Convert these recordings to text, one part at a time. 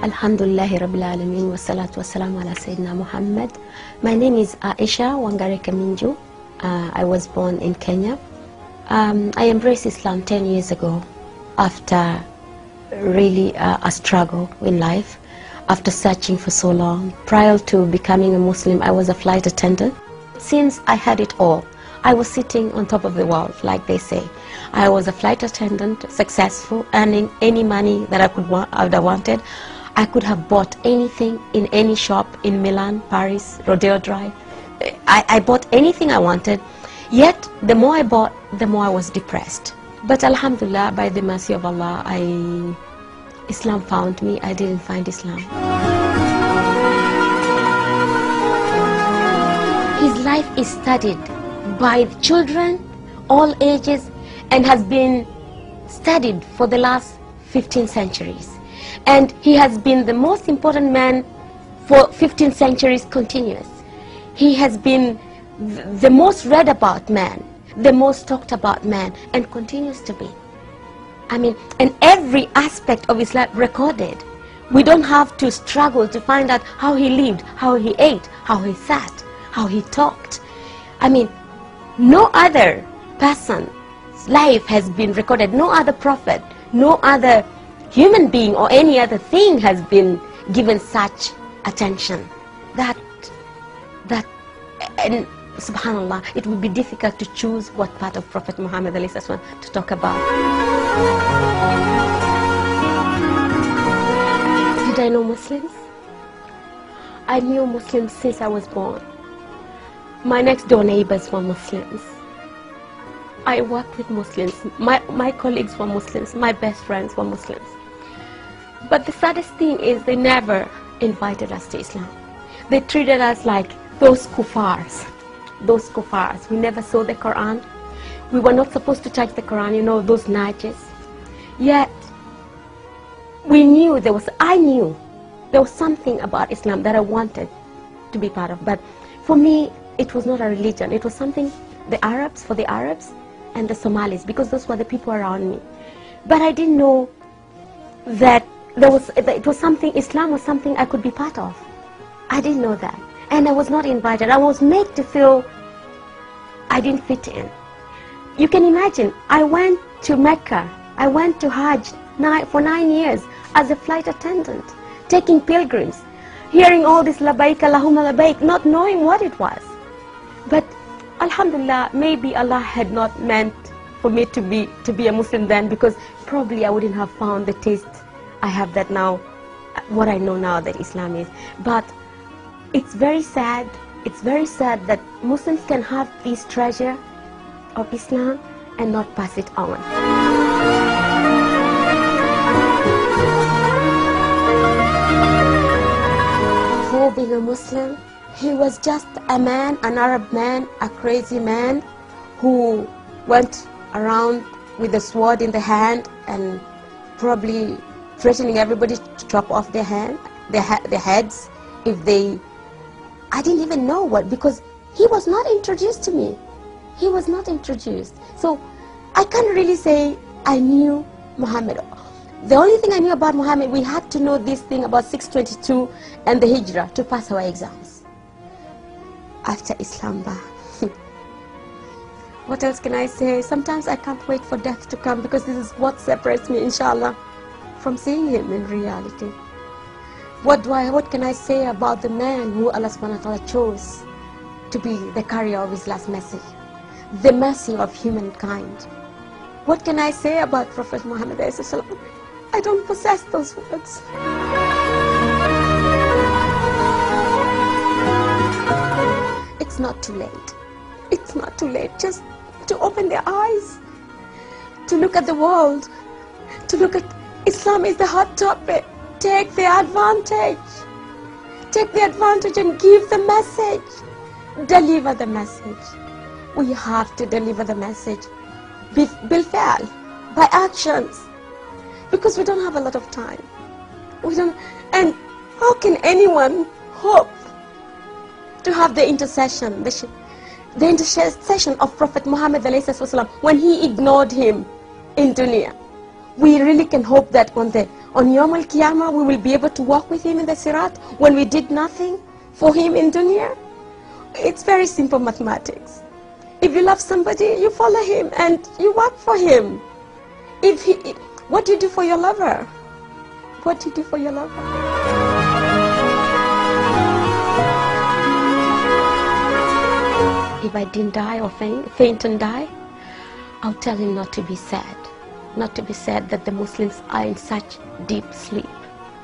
Alhamdulillahi Rabbil Alameen wa salatu wa salam ala Sayyidina Muhammad. My name is Aisha Wangare Kaminju. I was born in Kenya. I embraced Islam 10 years ago after really a struggle in life, after searching for so long. Prior to becoming a Muslim, I was a flight attendant. Since I had it all, I was sitting on top of the world, like they say. I was a flight attendant, successful, earning any money that I would have wanted. I could have bought anything in any shop in Milan, Paris, Rodeo Drive. I bought anything I wanted. Yet, the more I bought, the more I was depressed. But Alhamdulillah, by the mercy of Allah, Islam found me. I didn't find Islam. His life is studied by children, all ages, and has been studied for the last 15 centuries. And he has been the most important man for 15 centuries continuous. He has been the most read about man, the most talked about man, and continues to be. I mean, and every aspect of his life recorded. We don't have to struggle to find out how he lived, how he ate, how he sat, how he talked. I mean, no other person's life has been recorded, no other prophet, no other human being or any other thing has been given such attention. And subhanallah, it would be difficult to choose what part of Prophet Muhammad to talk about. Did I know Muslims? I knew Muslims since I was born. My next door neighbors were Muslims. I worked with Muslims. My colleagues were Muslims. My best friends were Muslims. But the saddest thing is they never invited us to Islam. They treated us like those kuffars. Those kuffars. We never saw the Quran. We were not supposed to touch the Quran, you know, those najis. Yet, I knew there was something about Islam that I wanted to be part of. But for me, it was not a religion. It was something, for the Arabs and the Somalis, because those were the people around me. But I didn't know that Islam was something I could be part of. I didn't know that. And I was not invited. I was made to feel I didn't fit in. You can imagine, I went to Mecca, I went to Hajj for 9 years as a flight attendant, taking pilgrims, hearing all this labaik Allahumma labaik, not knowing what it was. But alhamdulillah, maybe Allah had not meant for me to be a Muslim then, because probably I wouldn't have found the taste I have that now, what I know now that Islam is. But it's very sad that Muslims can have this treasure of Islam and not pass it on. Before being a Muslim, he was just a man, an Arab man, a crazy man who went around with a sword in the hand and probably threatening everybody to chop off their heads if they... I didn't even know what, because he was not introduced to me. He was not introduced. So I can't really say I knew Muhammad. The only thing I knew about Muhammad, we had to know this thing about 622 and the Hijrah to pass our exams. After Islam, what else can I say? Sometimes I can't wait for death to come, because this is what separates me, inshallah, from seeing him in reality. What can I say about the man who Allah subhanahu wa ta'ala chose to be the carrier of his last message, the mercy of humankind? What can I say about Prophet Muhammad? I don't possess those words. It's not too late. It's not too late just to open their eyes, to look at the world, to look at Islam is the hot topic. Take the advantage. Take the advantage and give the message. Deliver the message. We have to deliver the message. Bilfa'al, by actions. Because we don't have a lot of time. And how can anyone hope to have the intercession, the intercession of Prophet Muhammad when he ignored him in dunya? We really can hope that on the On Yawm al-Qiyamah, we will be able to walk with him in the Sirat when we did nothing for him in dunya? It's very simple mathematics. If you love somebody, you follow him and you work for him. What do you do for your lover? What do you do for your lover? If I didn't die or faint and die, I'll tell him not to be sad. Not to be sad that the Muslims are in such deep sleep,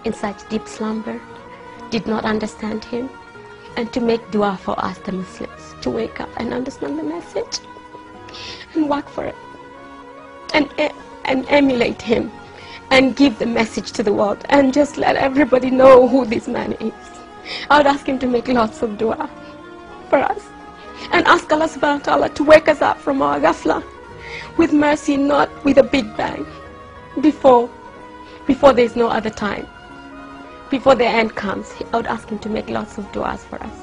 in such deep slumber, did not understand him, and to make dua for us, the Muslims, to wake up and understand the message and work for it, and emulate him, and give the message to the world, and just let everybody know who this man is. I would ask him to make lots of dua for us, and ask Allah subhanahu wa ta'ala to wake us up from our ghafla with mercy, not with a big bang, before there's no other time, before the end comes. I would ask him to make lots of du'as for us.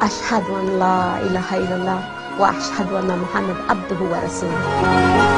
Ashhadu an la ilaha illallah wa ashhadu anna Muhammad abduhu wa rasuluh.